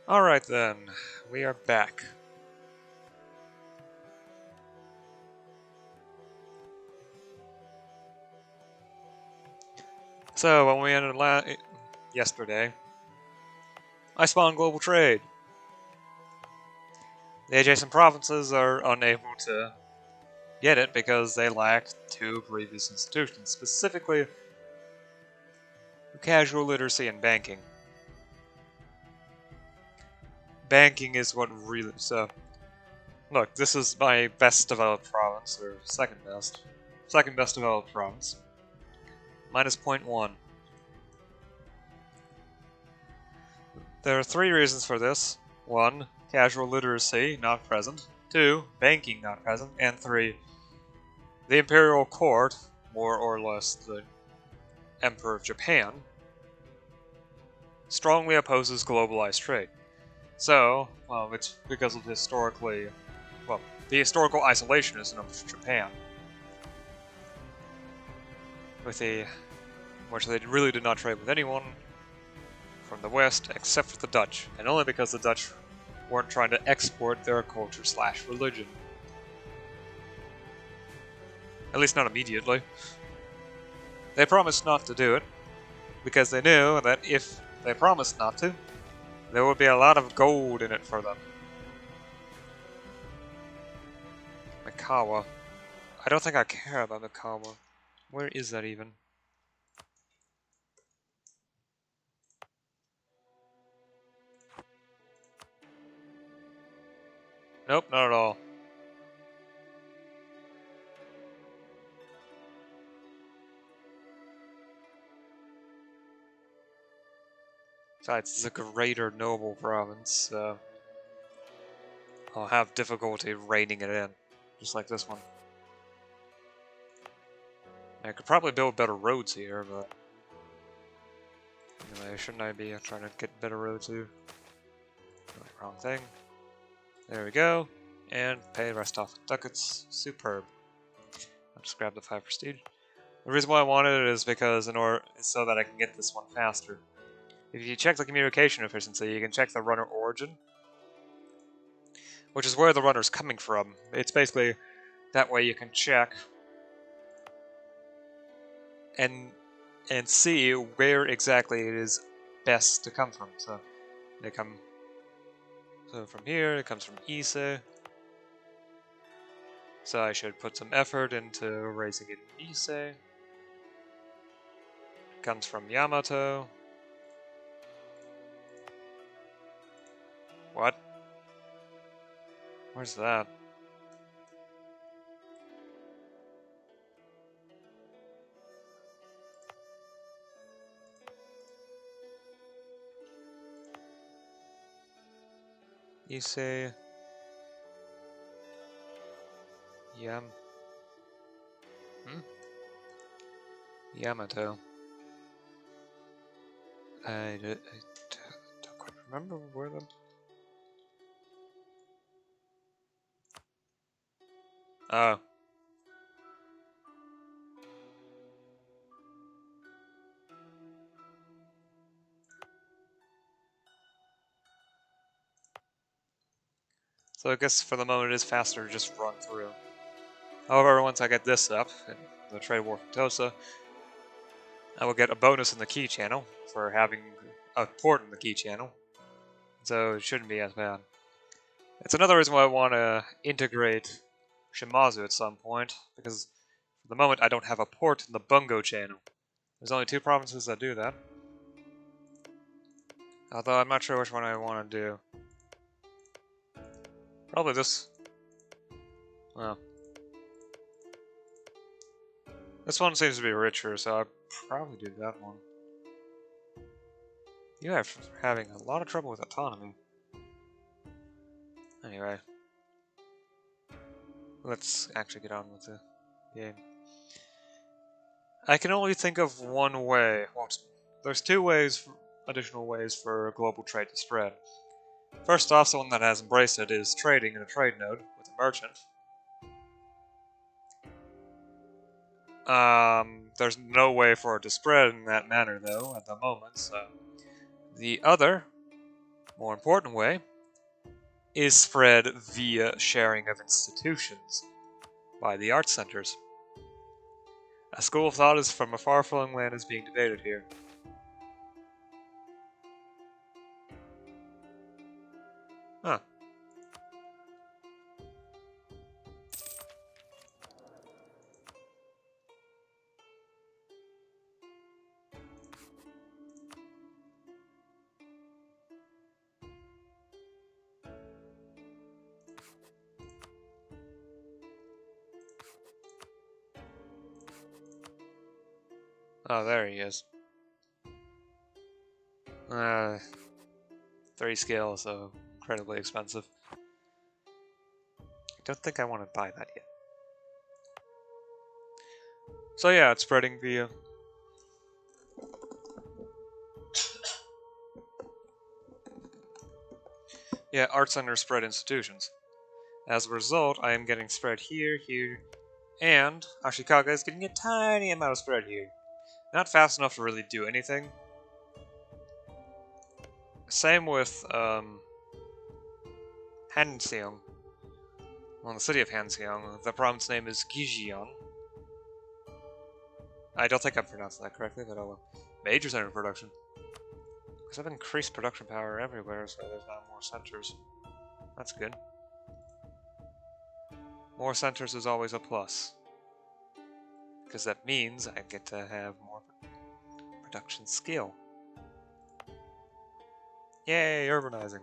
Alright then, we are back. So, when we ended yesterday, I spawned global trade. The adjacent provinces are unable to get it because they lack two previous institutions, specifically casual literacy and banking. Banking is what really... So, look, this is my best developed province, or second best. Second best developed province. Minus 0.1. There are three reasons for this. 1. Casual literacy, not present. 2. Banking, not present. And 3. The Imperial Court, more or less the Emperor of Japan, strongly opposes globalized trade. So, well, it's because of the historical isolationism of Japan, which they really did not trade with anyone from the West except for the Dutch, and only because the Dutch weren't trying to export their culture/religion. At least not immediately. They promised not to do it, because they knew that if they promised not to, there would be a lot of gold in it for them. Mikawa. I don't think I care about Mikawa. Where is that even? Nope, not at all. Besides, it's a greater noble province, so I'll have difficulty reining it in, just like this one. I could probably build better roads here, but anyway, shouldn't I be trying to get better roads here? Wrong thing. There we go, and pay the rest off with ducats. Superb. I'll just grab the 5 prestige. The reason why I wanted it is because so that I can get this one faster. If you check the communication efficiency, you can check the runner origin, which is where the runner's coming from. It's basically that way you can check and see where exactly it is best to come from. So they come. So from here, it comes from Ise. So I should put some effort into raising it in Ise. It comes from Yamato. What? Where's that? Ise. Yamato. I don't quite remember where the... Oh. So I guess for the moment it is faster to just run through. However, once I get this up, in the trade war from Tosa, I will get a bonus in the key channel for having a port in the key channel. So it shouldn't be as bad. It's another reason why I want to integrate Shimazu at some point, because for the moment I don't have a port in the Bungo channel. There's only 2 provinces that do that. Although I'm not sure which one I want to do. Probably this. Well. This one seems to be richer, so I'll probably do that one. You are having a lot of trouble with autonomy. Anyway. Let's actually get on with the game. I can only think of one way. Well, there's 2 additional ways for global trade to spread. First off, the one that has embraced it is trading in a trade node with a merchant. There's no way for it to spread in that manner, though, at the moment, so... The other More important way is spread via sharing of institutions by the art centers. A school of thought is from a far-flung land is being debated here. Huh. Oh, there he is. 3 scale, so incredibly expensive. I don't think I want to buy that yet. So yeah, it's spreading via... Yeah, art centers spread institutions. As a result, I am getting spread here, here, and Ashikaga is getting a tiny amount of spread here. Not fast enough to really do anything. Same with, Hanseong. Well, the city of Hanseong. The province name is Gijian. I don't think I'm pronouncing that correctly, but oh well. Major center of production. Because I've increased production power everywhere, so there's now more centers. That's good. More centers is always a plus. Because that means I get to have more production skill. Yay, urbanizing.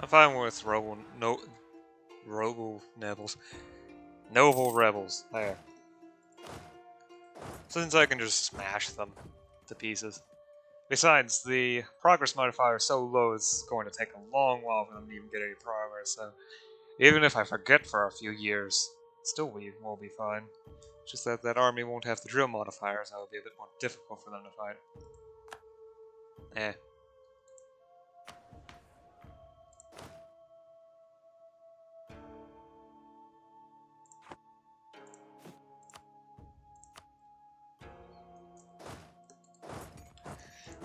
I'm fine with Noble Rebels. There. Since I can just smash them to pieces. Besides, the progress modifier is so low it's going to take a long while for them to even get any progress, so even if I forget for a few years, still we will be fine. Just that that army won't have the drill modifiers, so it'll be a bit more difficult for them to fight. Eh.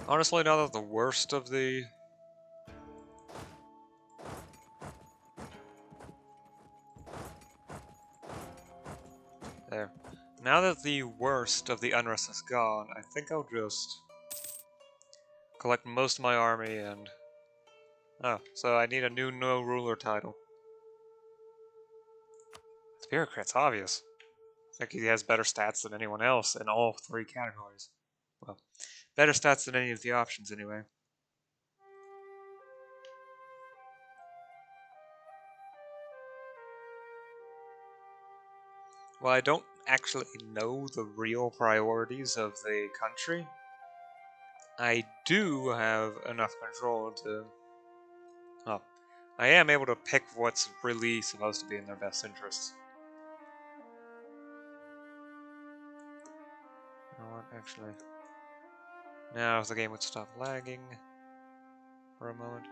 Honestly, now that the worst of the... There. Now that the worst of the unrest is gone, I think I'll just collect most of my army and... Oh, so I need a new no ruler title. The bureaucrat's obvious. I think he has better stats than anyone else in all 3 categories. Well, better stats than any of the options anyway. Well, I don't actually know the real priorities of the country. I do have enough control to... Oh, I am able to pick what's really supposed to be in their best interests. You know what, actually... Now if the game would stop lagging for a moment.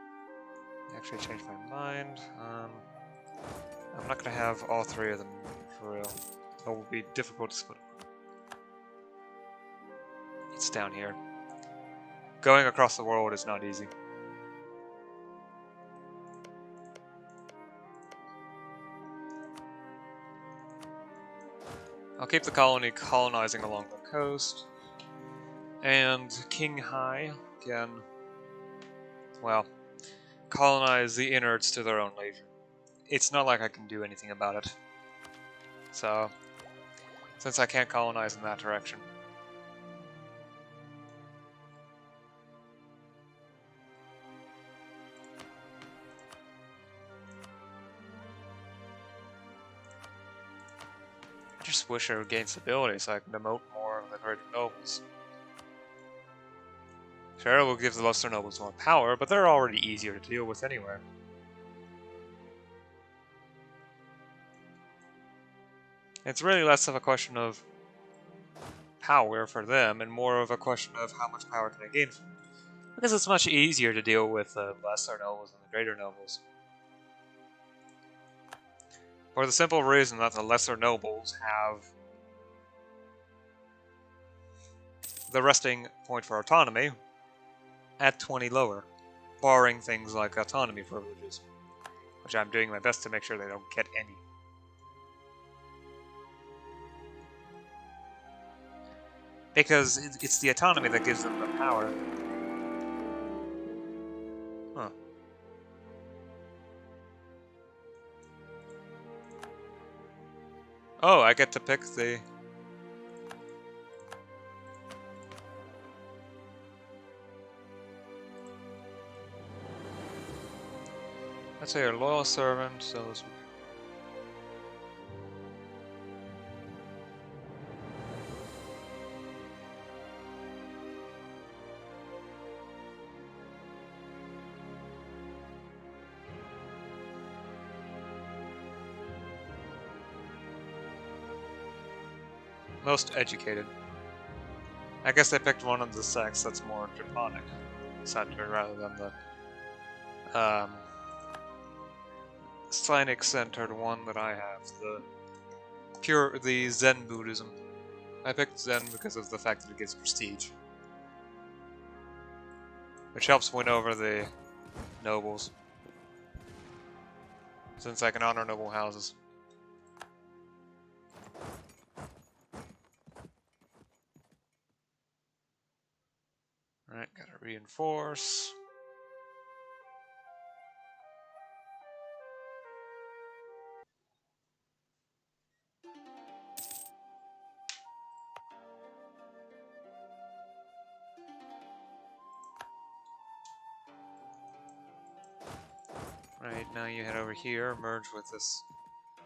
I actually changed my mind. I'm not gonna have all 3 of them for real. It will be difficult to split. It's down here. Going across the world is not easy. I'll keep the colony colonizing along the coast. And King Hai can, well, colonize the innards to their own leisure. It's not like I can do anything about it. So, since I can't colonize in that direction. just wish I would gain stability so I can demote more of the greater nobles. Sure, we'll give the lesser nobles more power, but they're already easier to deal with anyway. It's really less of a question of power for them and more of a question of how much power can I gain from it. Because it's much easier to deal with the lesser nobles than the greater nobles. For the simple reason that the lesser nobles have the resting point for autonomy at 20 lower, barring things like autonomy privileges, which I'm doing my best to make sure they don't get any. Because it's the autonomy that gives them the power. Huh. Oh, I get to pick the... Let's say a loyal servant, so let's... Most educated. I guess they picked one of the sex that's more Japonic centered rather than the Sinic centered one that I have, the Zen Buddhism. I picked Zen because of the fact that it gives prestige, which helps win over the nobles, since I can honor noble houses. Alright, gotta reinforce. Right, now you head over here, merge with this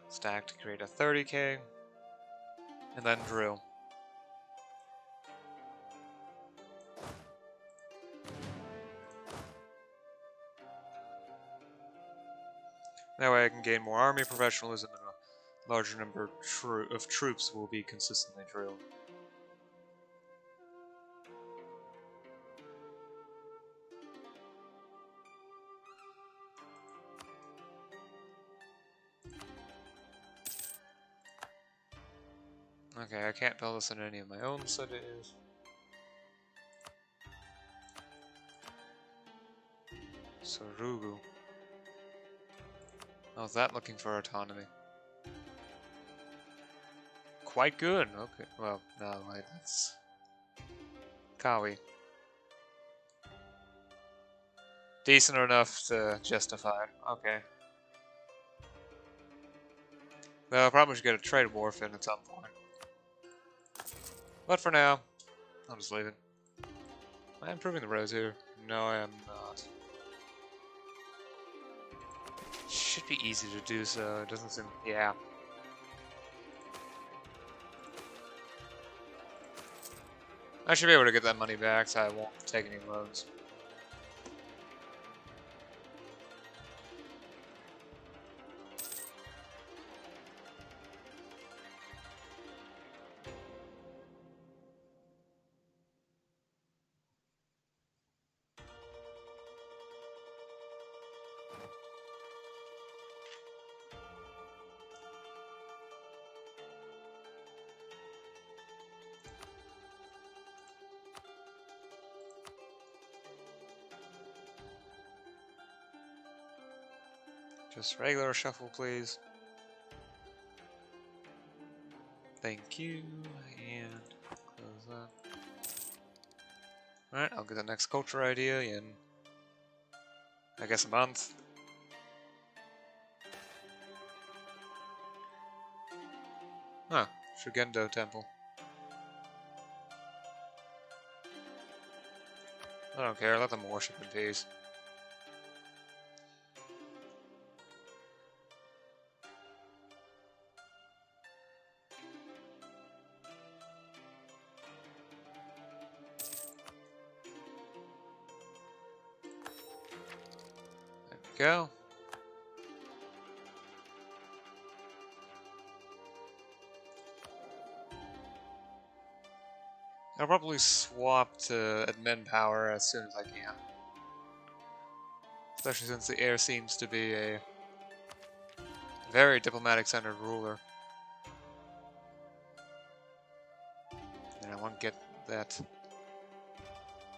stack to create a 30k, and then drill. That way I can gain more army professionalism and a larger number of troops will be consistently drilled. Okay, I can't build this in any of my own cities. So Rugu. How's that looking for autonomy? Quite good. Okay. Well, no, wait, that's Kawi. Decent enough to justify it. Okay. Well, I probably should get a trade wharf in at some point. But for now, I'll just leave it. Am I improving the roads here? No, I am not. Should be easy to do so. It doesn't seem... Yeah. I should be able to get that money back, so I won't take any loans. Just regular shuffle, please. Thank you, and close that. Alright, I'll get the next culture idea in, I guess, a month. Huh, Shugendo Temple. I don't care, let them worship in peace. go. I'll probably swap to admin power as soon as I can. Especially since the heir seems to be a very diplomatic-centered ruler. And I want to get that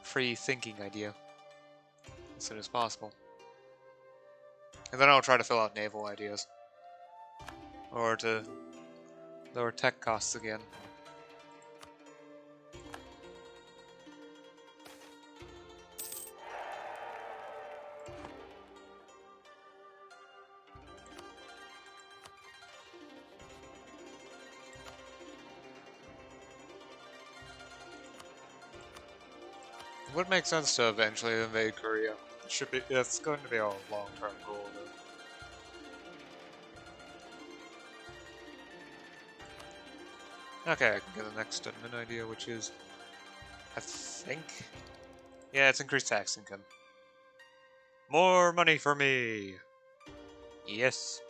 free thinking idea as soon as possible. And then I'll try to fill out naval ideas. Or to lower tech costs again. It would make sense to eventually invade Korea. It should be. It's going to be a long-term goal, though. Okay, I can get the next admin idea, which is, I think, yeah, it's increased tax income. More money for me. Yes.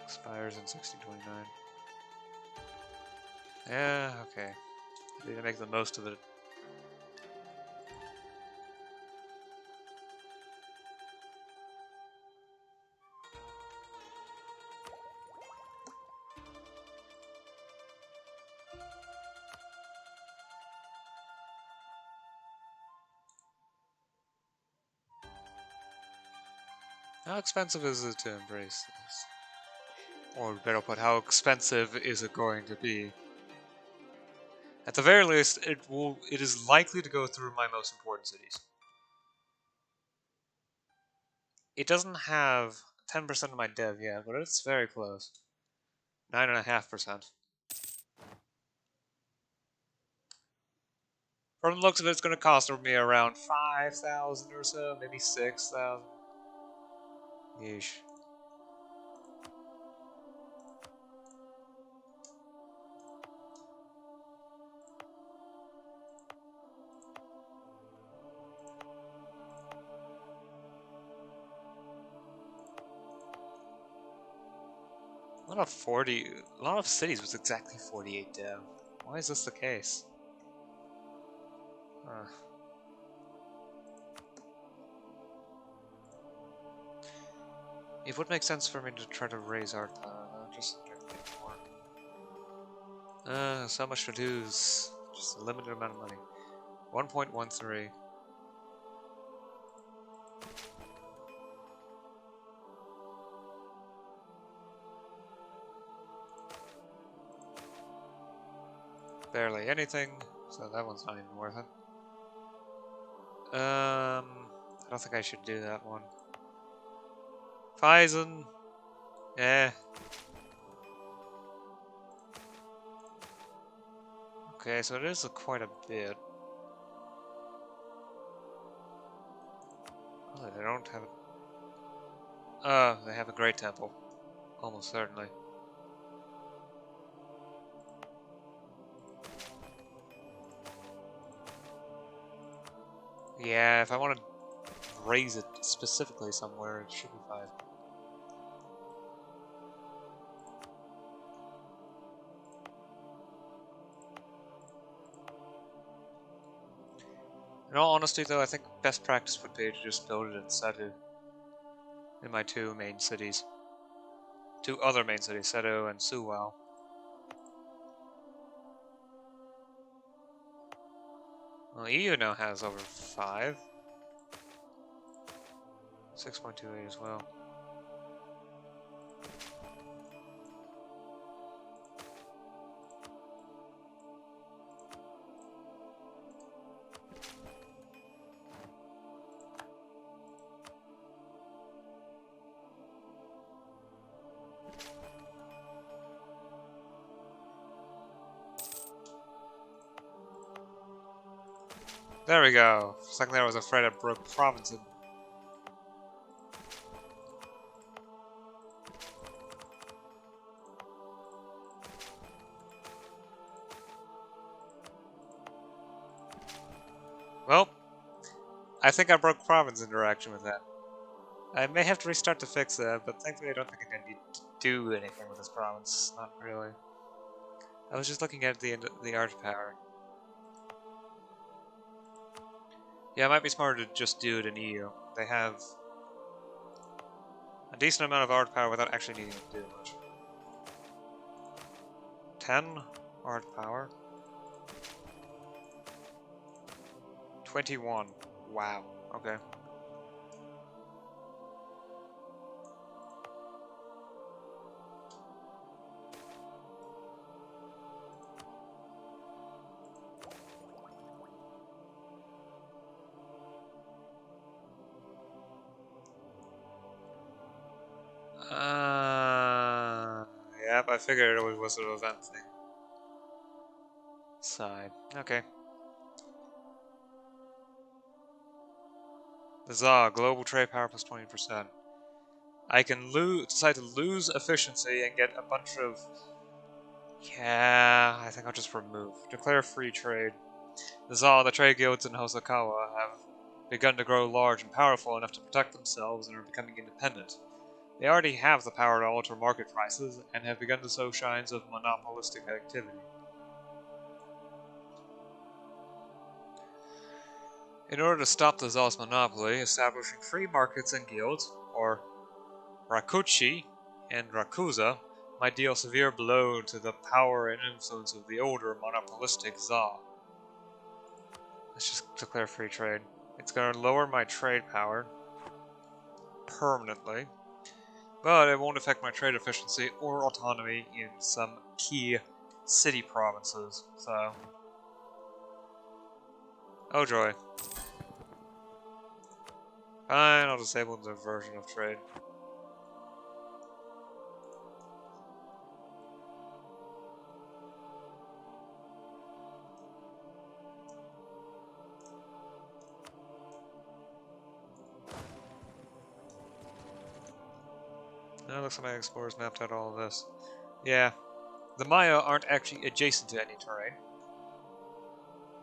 Expires in 1629. Yeah, okay. Need to make the most of it. How expensive is it to embrace this? Or better put, how expensive is it going to be? At the very least, it is likely to go through my most important cities. It doesn't have 10% of my dev yet, but it's very close. 9.5%. From the looks of it, it's going to cost me around 5,000 or so, maybe 6,000. Yeesh. A lot of cities with exactly 48 dev. Why is this the case? Huh. It would make sense for me to try to raise art power, though, just to get more. So much to lose. Just a limited amount of money. 1.13. Barely anything, so that one's not even worth it. I don't think I should do that one. Phison. Eh. Okay, so it is quite a bit. Oh, they don't have they have a great temple. Almost certainly. Yeah, if I want to raise it specifically somewhere, it should be fine. In all honesty, though, I think best practice would be to just build it in Seto. In my two main cities. Two other main cities, Seto and Suwao. Well, MEIOU now has over 5. 6.28 as well. There we go. For a second there I was afraid I broke province. I think I broke province interaction with that. I may have to restart to fix that, but thankfully I don't think I need to do anything with this province. Not really. I was just looking at the art power. Yeah, it might be smarter to just do it in EU. They have a decent amount of art power without actually needing to do much. 10 art power. 21. Wow. Okay. Yep, I figured it was an event thing. Side. Okay. The ZA, global trade power plus 20%. I can decide to lose efficiency and get a bunch of... Yeah, I think I'll just remove. Declare free trade. The ZA, the trade guilds in Hosokawa, have begun to grow large and powerful enough to protect themselves and are becoming independent. They already have the power to alter market prices and have begun to show signs of monopolistic activity. In order to stop the ZA's monopoly, establishing free markets and guilds, or Rakuchi and Rakuza, might deal a severe blow to the power and influence of the older monopolistic ZA. Let's just declare free trade. It's going to lower my trade power permanently, but it won't affect my trade efficiency or autonomy in some key city provinces, so... Oh joy. Fine, I'll disable the version of trade. Now it looks like my explorers mapped out all of this. Yeah, the MEIOU aren't actually adjacent to any terrain.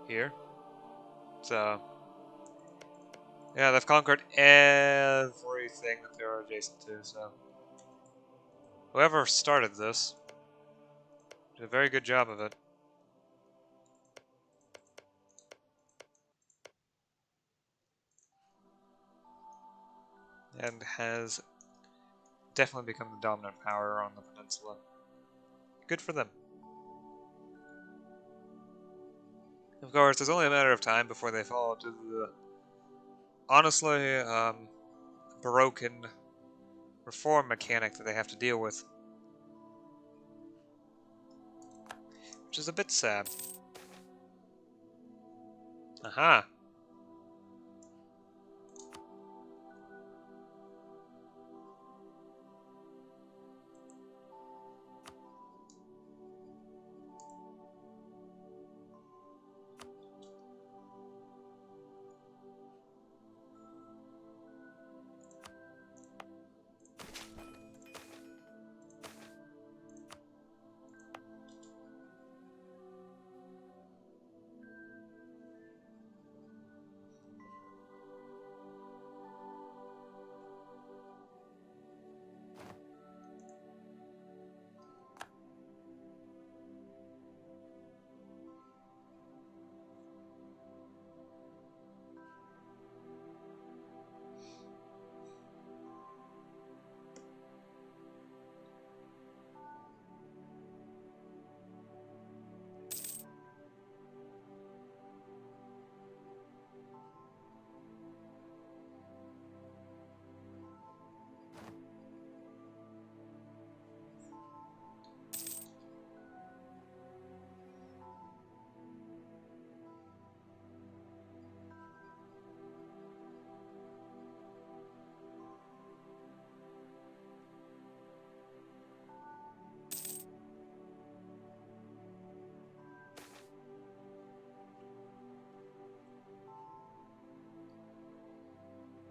Here. So... yeah, they've conquered everything that they're adjacent to, so... whoever started this did a very good job of it. And has definitely become the dominant power on the peninsula. Good for them. Of course, it's only a matter of time before they fall to the honestly broken reform mechanic that they have to deal with. Which is a bit sad. Aha!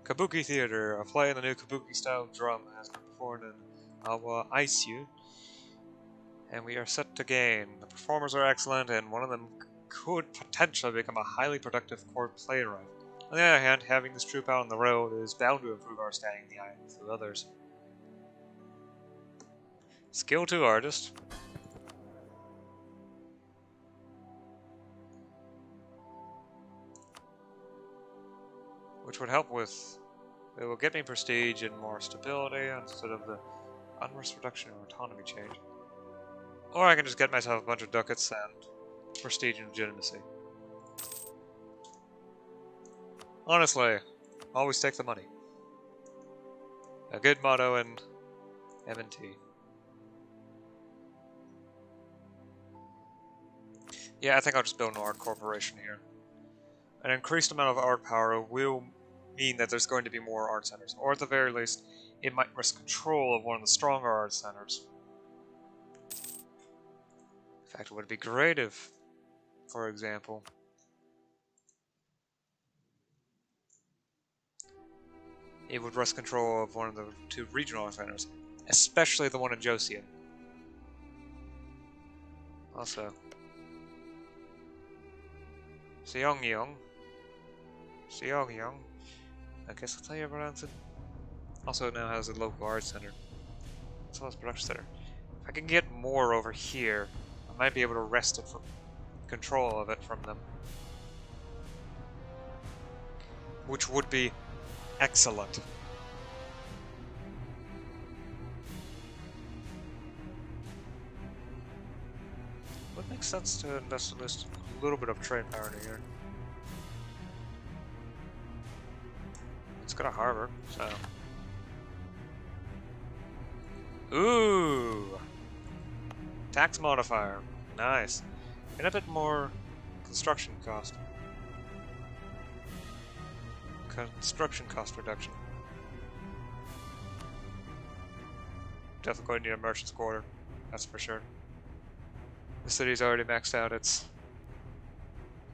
Kabuki Theater, a play in the new Kabuki-style drum, has been performed in MEIOU, and we are set to gain. The performers are excellent, and one of them could potentially become a highly productive court playwright. On the other hand, having this troop out on the road is bound to improve our standing in the eye of others. Skill 2 artist. Which would help with... It will get me prestige and more stability instead of the unrest reduction or autonomy change. Or I can just get myself a bunch of ducats and prestige and legitimacy. Honestly, always take the money. A good motto in M&T. Yeah, I think I'll just build an art corporation here. An increased amount of art power will mean that there's going to be more art centers, or at the very least, it might risk control of one of the stronger art centers. In fact, it would be great if, for example, it would risk control of one of the 2 regional art centers, especially the one in Joseon. Also, Seongyong. I guess that's how you pronounce it. Also, it now has a local art center, as well as production center. If I can get more over here, I might be able to wrest it from control of it from them, which would be excellent. Would make sense to invest in this little bit of trade power in here. It's got a harbor, so. Ooh! Tax modifier. Nice. And a bit more construction cost. Construction cost reduction. Definitely going to need a merchant's quarter. That's for sure. The city's already maxed out its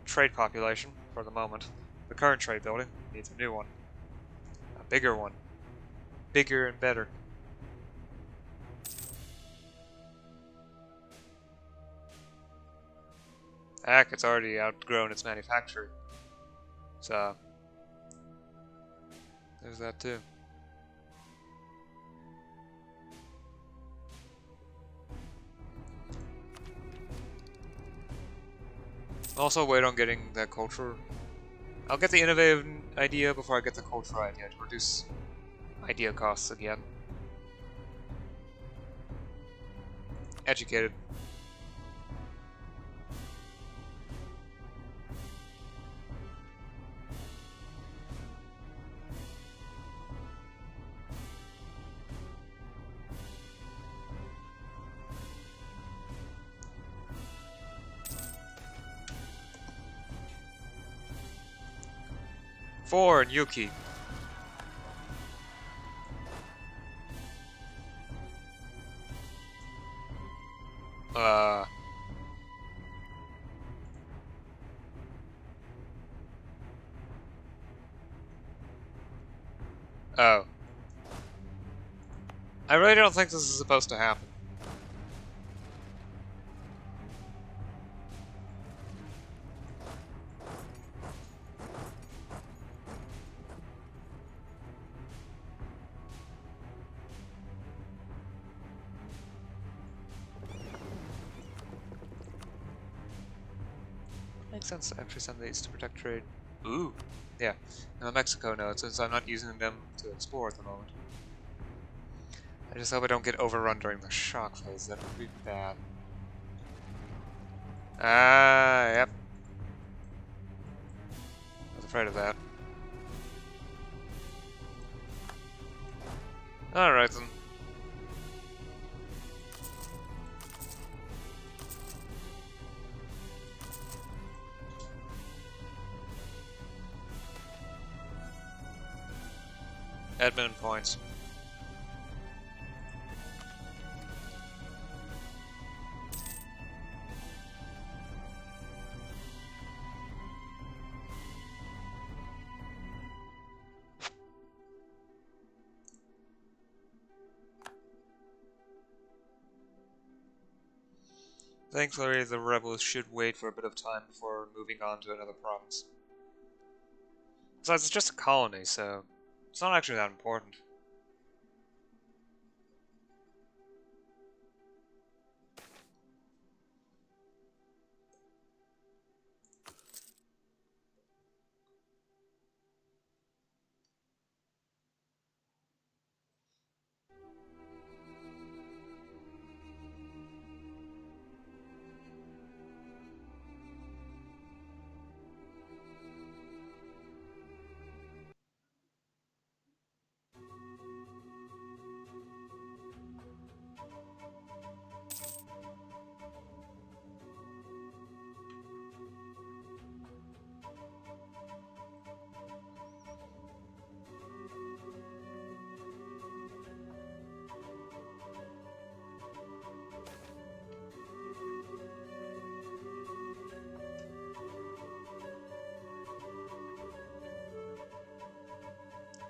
trade population for the moment. The current trade building needs a new one. A bigger one. Bigger and better. Heck, it's already outgrown its manufacturing. So, there's that too. Also, wait on getting that culture. I'll get the innovative idea before I get the cultural idea to reduce idea costs again. Educated. For Yuki. Oh. I really don't think this is supposed to happen. Makes sense to actually send these to protect trade. Ooh. Yeah. Now Mexico knows, since I'm not using them to explore at the moment. I just hope I don't get overrun during the shock phase. That would be bad. Ah, yep. I was afraid of that. Alright then. Admin points. Thankfully, the rebels should wait for a bit of time before moving on to another province. Besides, it's just a colony, so it's not actually that important.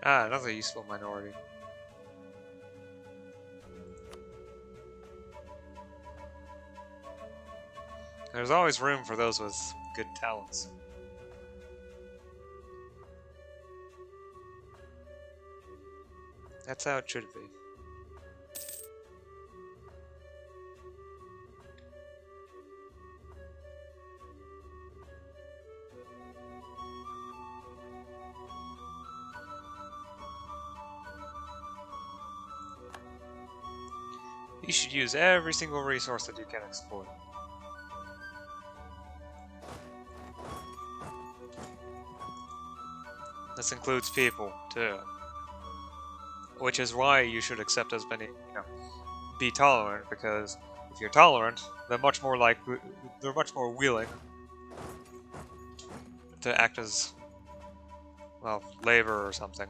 Ah, another useful minority. There's always room for those with good talents. That's how it should be. You should use every single resource that you can exploit. This includes people, too. Which is why you should accept as many, be tolerant, because if you're tolerant, they're much more willing to act as, well, labor or something.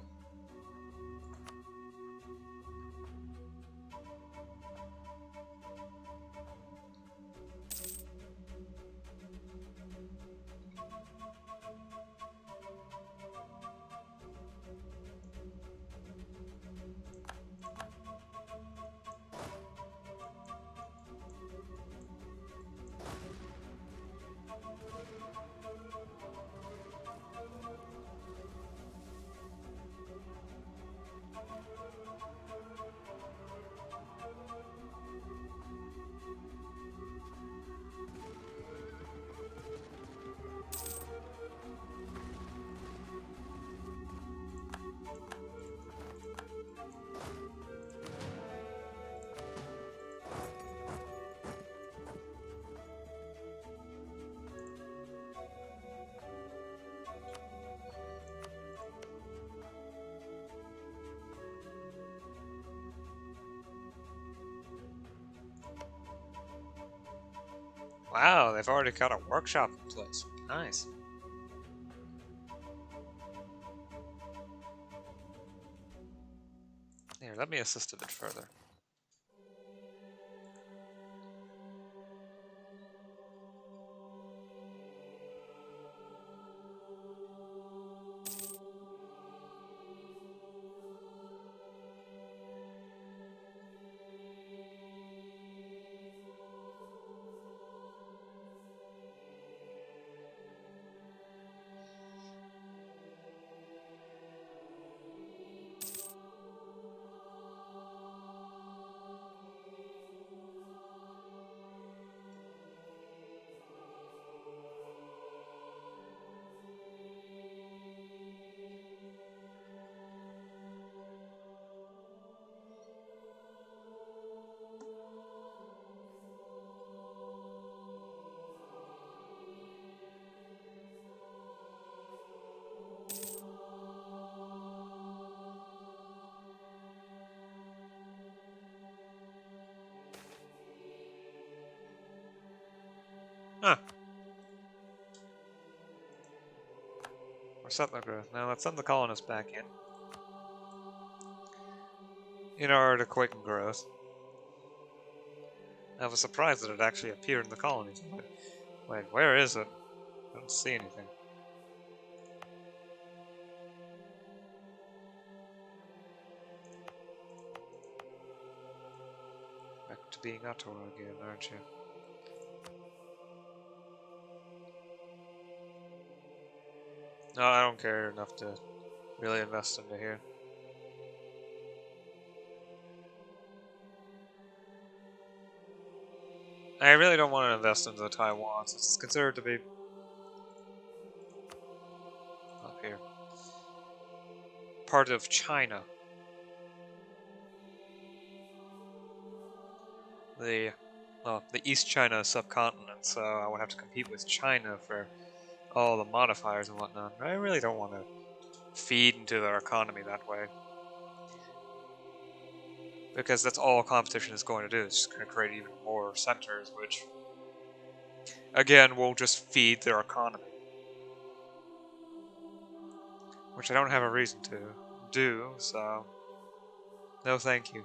Wow, they've already got a workshop in place. Nice. Here, let me assist a bit further. Huh. Or settler growth. Now let's send the colonists back in order to quicken growth. I was surprised that it actually appeared in the colonies. Wait, where is it? I don't see anything. Back to being Ator again, aren't you? No, I don't care enough to really invest into here. I really don't want to invest into Taiwan, since it's considered to be up here. Part of China. The East China subcontinent, so I would have to compete with China for all the modifiers and whatnot. I really don't want to feed into their economy that way. Because that's all competition is going to do. It's just going to create even more centers, which, again, will just feed their economy. Which I don't have a reason to do, so no thank you.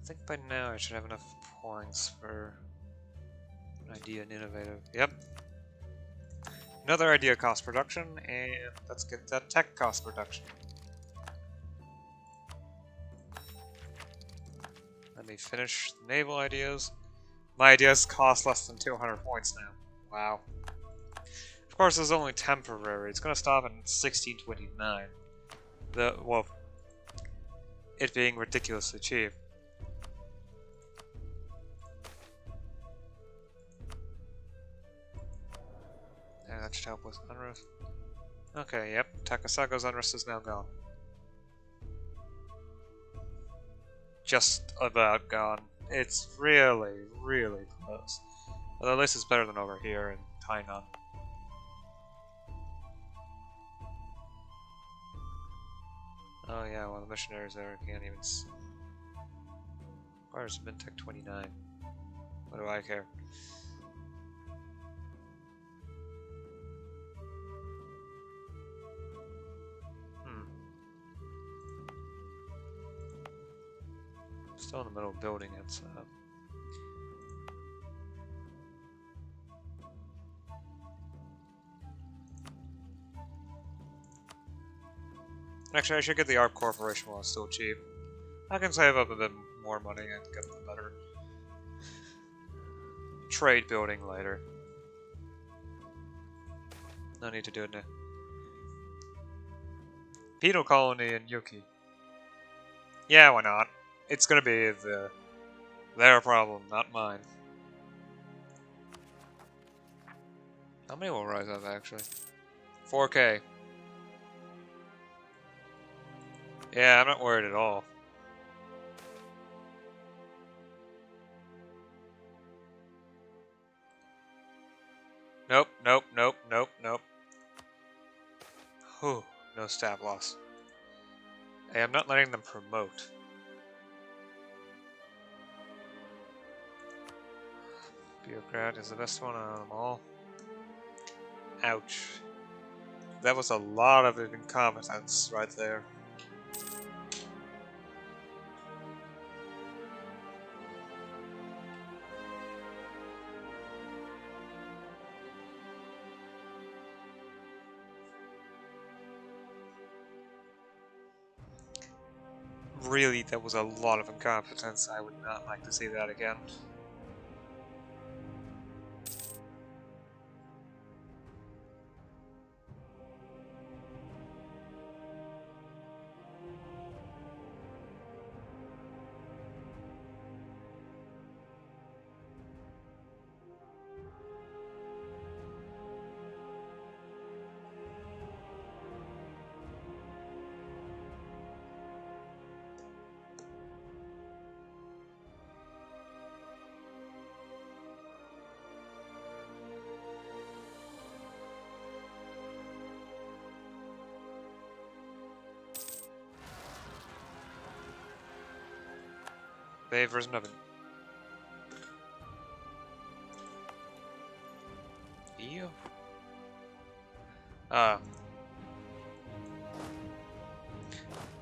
I think by now I should have enough points for an idea and innovative. Yep. Another idea cost production, and let's get that tech cost production. Let me finish the naval ideas. My ideas cost less than 200 points now. Wow. Of course, it's only temporary. It's going to stop in 1629. Well, it being ridiculously cheap. Yeah, that should help with unrest. Okay, yep. Takasaga's unrest is now gone. Just about gone. It's really, really close. Although this is better than over here in Tainan. Oh yeah, well the missionaries there can't even see. Where's Mintech 29? What do I care? Still in the middle of building it, so. Actually, I should get the ARP Corporation while it's still cheap. I can save up a bit more money and get the better trade building later. No need to do it now. Penal colony in Yuki. Yeah, why not? It's gonna be their problem, not mine. How many will rise up actually? 4K. Yeah, I'm not worried at all. Nope, nope, nope, nope, nope. Whew, no staff loss. Hey, I'm not letting them promote. Bureaucrat is the best one out of them all. Ouch. That was a lot of incompetence right there. Really, that was a lot of incompetence. I would not like to see that again. Favors nothing. MEIOU?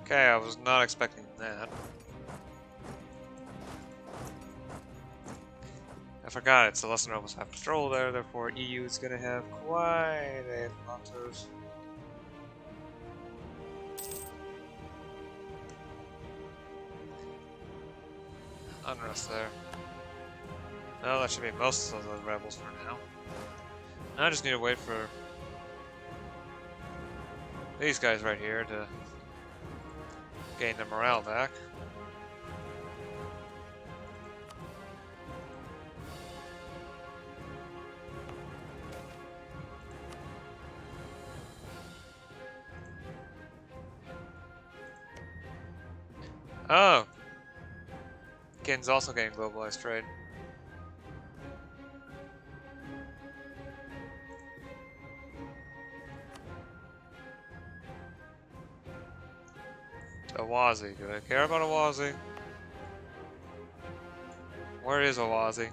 Okay, I was not expecting that. I forgot it's the lesser nobles have patrol there, therefore EU is gonna have quite a lot of unrest there. Well, that should be most of the rebels for now. I just need to wait for these guys right here to gain their morale back. Oh! Kin's also getting globalized trade. Awazi. Do I care about Awazi? Where is Awazi?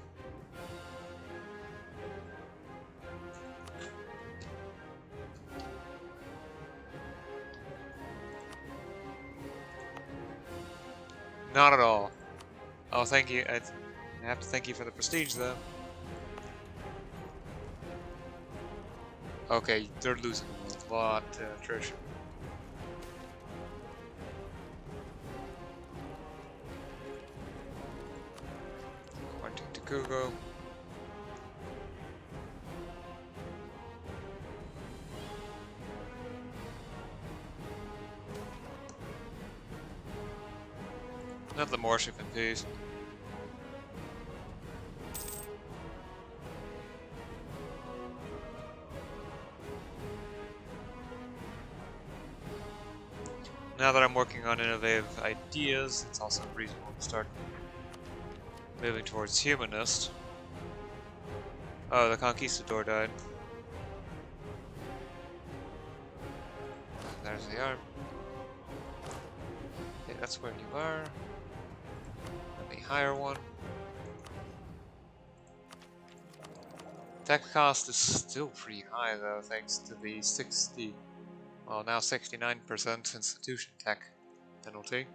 Not at all. Oh, thank you. I have to thank you for the prestige, though. Okay, they're losing a lot to attrition. Pointing to Kugo. Not the Morship in peace. Now that I'm working on innovative ideas, it's also reasonable to start moving towards humanist. Oh, the Conquistador died. There's the arm. Okay, that's where you are. Let me hire one. Tech cost is still pretty high though, thanks to the 60, well now 69% institution tech penalty.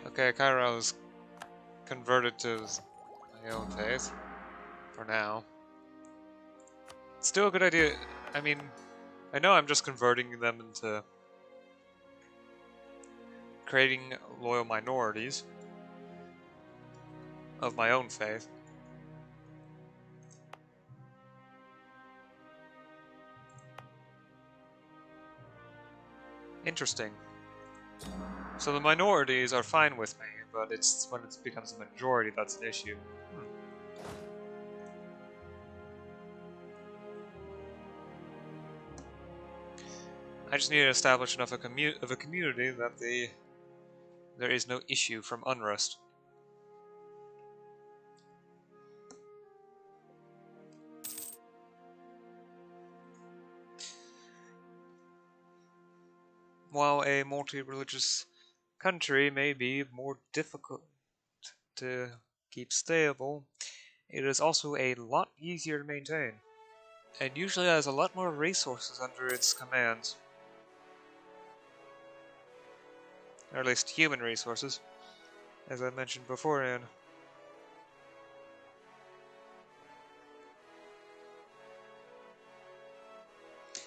Okay, Cairo's converted to my own faith, for now. Still a good idea. I mean, I know I'm just converting them into creating loyal minorities of my own faith. Interesting. So the minorities are fine with me, but it's when it becomes a majority that's an issue. I just need to establish enough of a community that there is no issue from unrest. While a multi-religious country may be more difficult to keep stable, it is also a lot easier to maintain, and usually has a lot more resources under its command, or at least human resources, as I mentioned beforehand.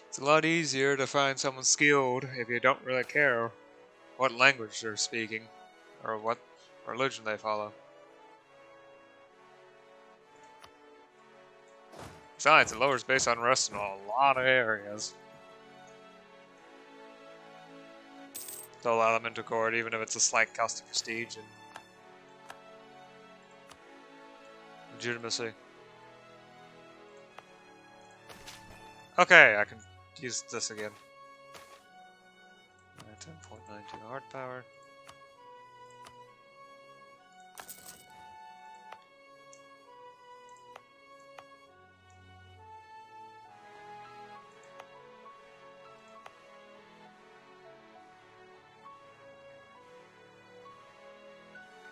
It's a lot easier to find someone skilled if you don't really care what language they're speaking or what religion they follow. Besides, it lowers base unrest in a lot of areas. To allow them into court, even if it's a slight cost of prestige and legitimacy. Okay, I can use this again. 10.92 hard power.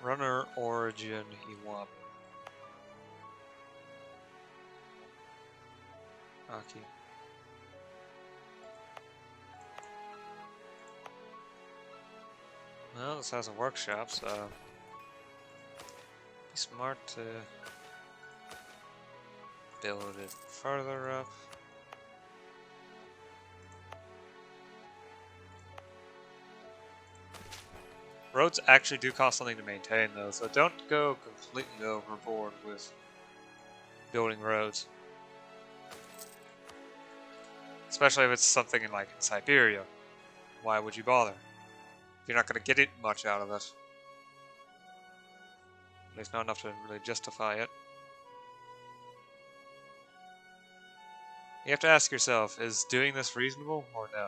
Runner origin Iwami. Aki. Well, this has a workshop, so be smart to build it further up. Roads actually do cost something to maintain, though, so don't go completely overboard with building roads. Especially if it's something in, like, in Siberia. Why would you bother? You're not going to get it much out of it. At least not enough to really justify it. You have to ask yourself, is doing this reasonable or no?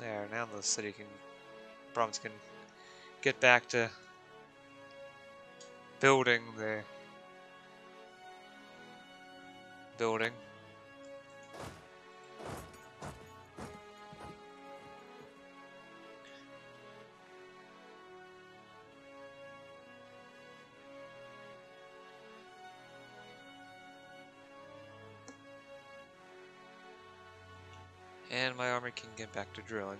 There, now the city can, province can get back to building the building. And my army can get back to drilling.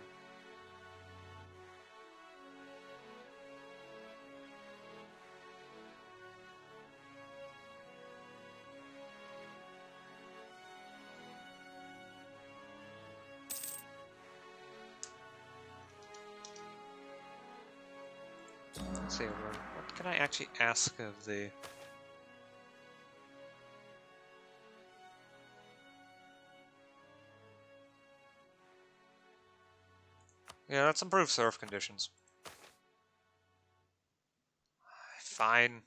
Let's see, what can I actually ask of the... Yeah, let's improve surf conditions. Fine.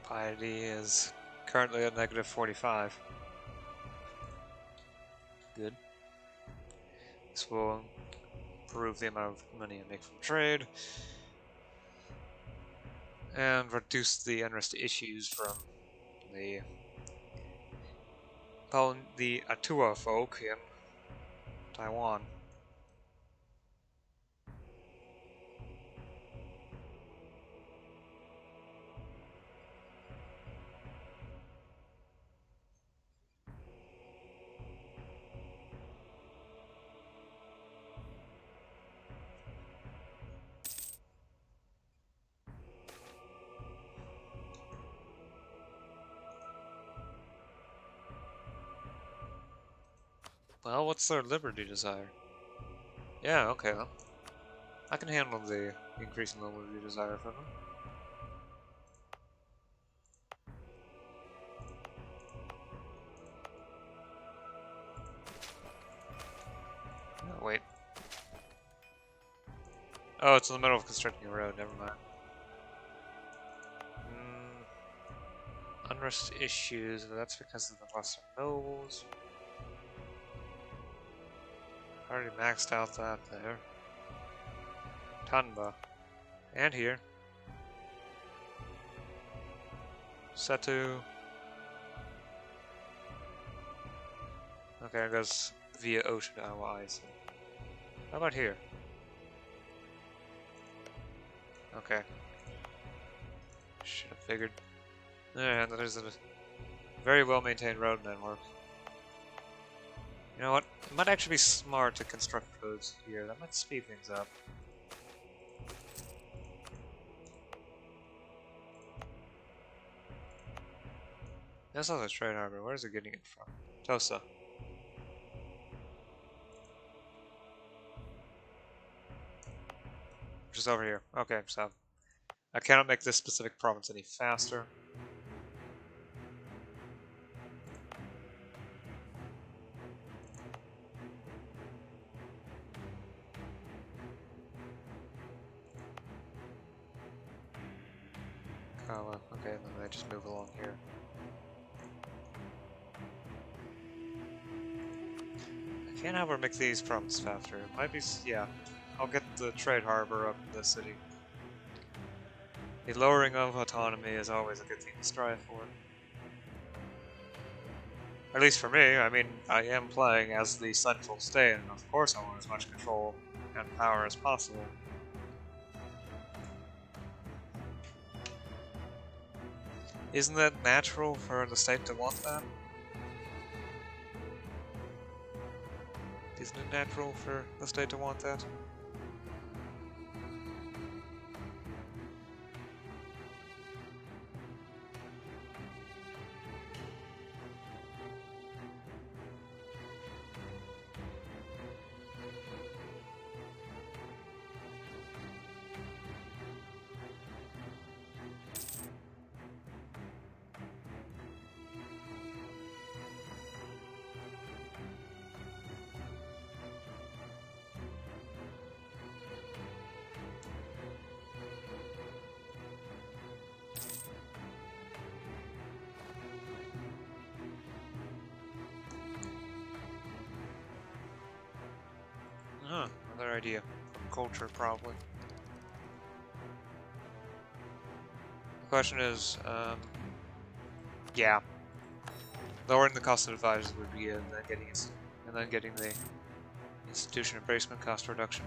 Piety is currently at negative 45. Good. This will improve the amount of money I make from trade and reduce the unrest issues from the the Atua folk in Taiwan. Well, what's their liberty desire? Yeah, okay then. I can handle the increase in liberty desire for them. Oh, wait. Oh, it's in the middle of constructing a road, never mind. Unrest issues, but that's because of the lesser nobles. Already maxed out that there. Tanba. And here. Setu. Okay, it goes via ocean to Hawaii. So. How about here? Okay. Should have figured. Yeah, there's a very well maintained road network. You know what? It might actually be smart to construct roads here. That might speed things up. That's not a trade harbor. Where is it getting it from? Tosa. Which is over here. Okay, so I cannot make this specific province any faster. Okay, then they just move along here. I can't have her make these provinces faster. It might be, yeah. I'll get the trade harbor up in the city. The lowering of autonomy is always a good thing to strive for. At least for me, I mean, I am playing as the central state, and of course I want as much control and power as possible. Isn't that natural for the state to want that? Isn't it natural for the state to want that? Huh, another idea. Culture, probably. The question is, yeah. Lowering the cost of advisors would be and then getting the institution embracement cost reduction.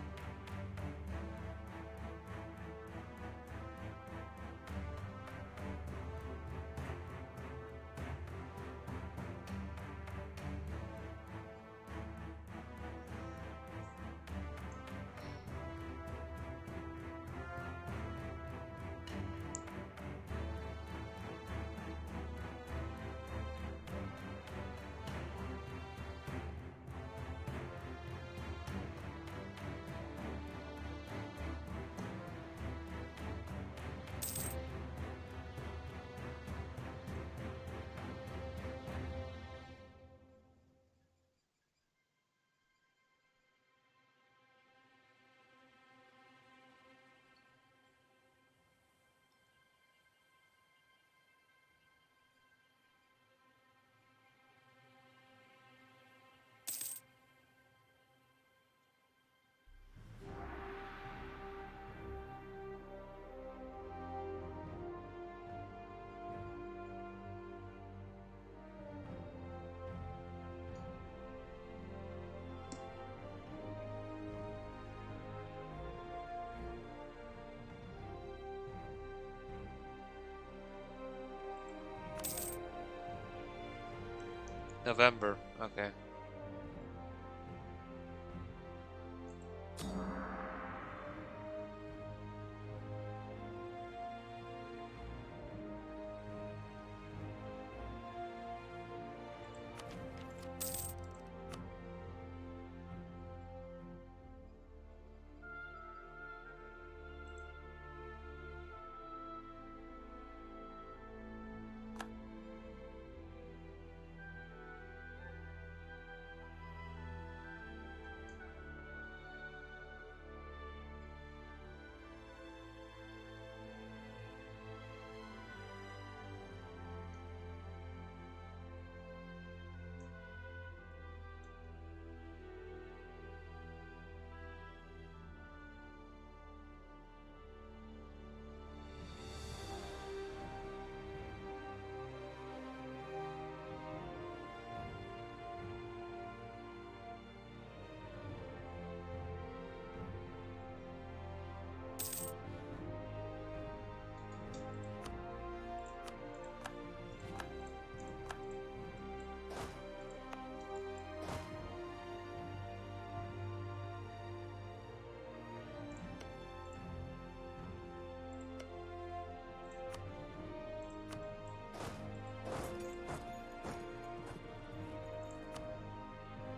November, okay.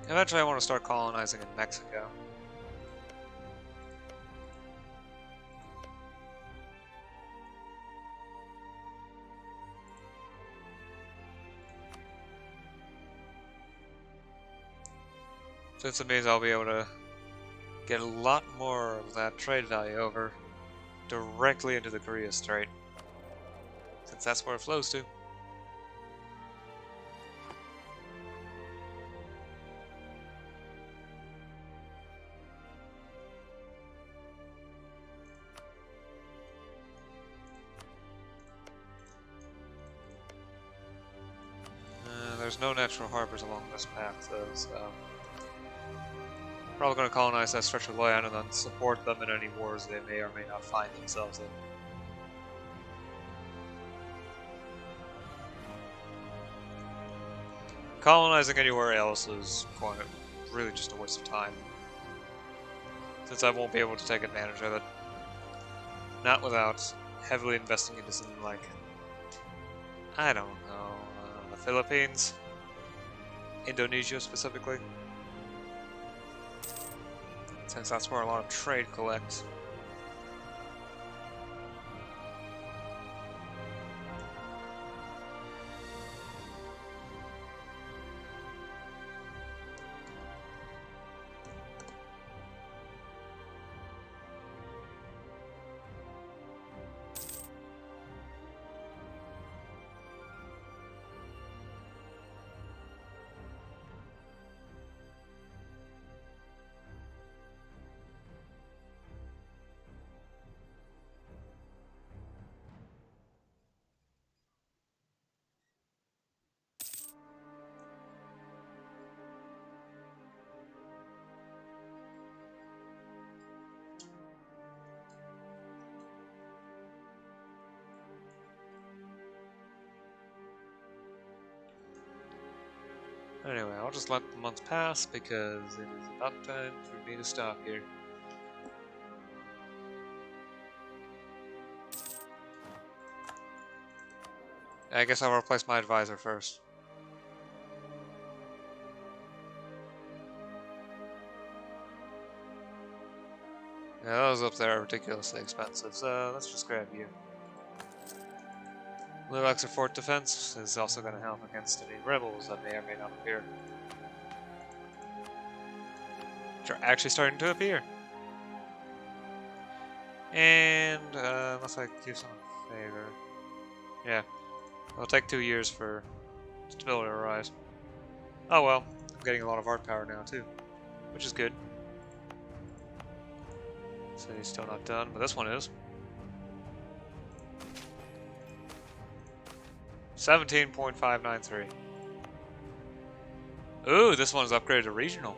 Eventually I want to start colonizing in Mexico. Since it means I'll be able to get a lot more of that trade value over directly into the Korea Strait. Since that's where it flows to. There's no natural harbors along this path, though, so probably going to colonize that stretch of land and then support them in any wars they may or may not find themselves in. Colonizing anywhere else is really just a waste of time, since I won't be able to take advantage of it. Not without heavily investing into something like, I don't know, the Philippines, Indonesia specifically, since that's where a lot of trade collects. Anyway, I'll just let the months pass because it is about time for me to stop here. I guess I'll replace my advisor first. Yeah, those up there are ridiculously expensive, so let's just grab you. Little extra fort defense is also going to help against any rebels that may or may not appear. Which are actually starting to appear. And, unless I give someone a favor. Yeah. It'll take 2 years for stability to rise. Oh well, I'm getting a lot of art power now too, which is good. So he's still not done, but this one is. 17.593. Ooh, this one's upgraded to regional.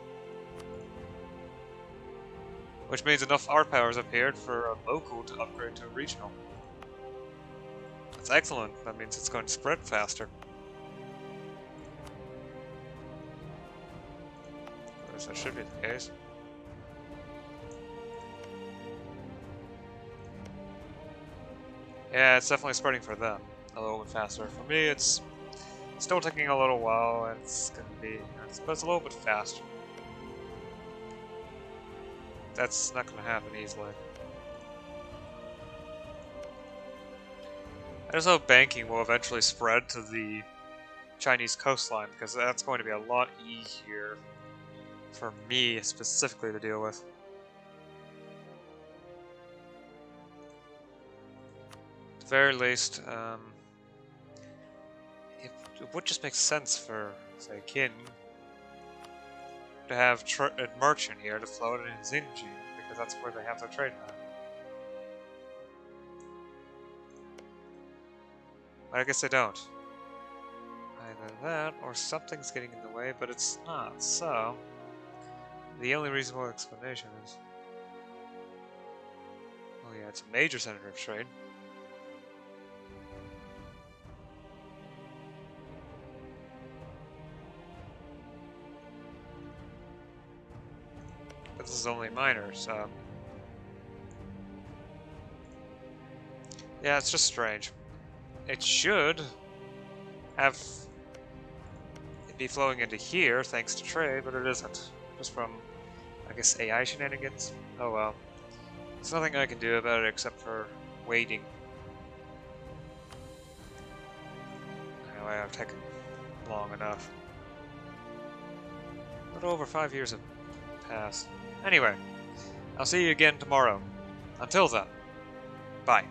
Which means enough art power has appeared for a local to upgrade to a regional. That's excellent. That means it's going to spread faster. least that should be the case. Yeah, it's definitely spreading for them a little bit faster. For me, it's still taking a little while, and it's gonna be, but it's a little bit faster. That's not gonna happen easily. I just hope banking will eventually spread to the Chinese coastline, because that's going to be a lot easier for me specifically to deal with. At the very least, it would just make sense for, say, Qin to have a merchant here to float in his engine, because that's where they have their trade at. But I guess they don't. Either that, or something's getting in the way, but it's not, so the only reasonable explanation is... Oh yeah, it's a major center of trade. But this is only minor, so... Yeah, it's just strange. It should have it be flowing into here thanks to trade, but it isn't. Just from, I guess, AI shenanigans? Oh well. There's nothing I can do about it except for waiting. Anyway, I've taken long enough. A little over 5 years have passed. Anyway, I'll see you again tomorrow. Until then, bye.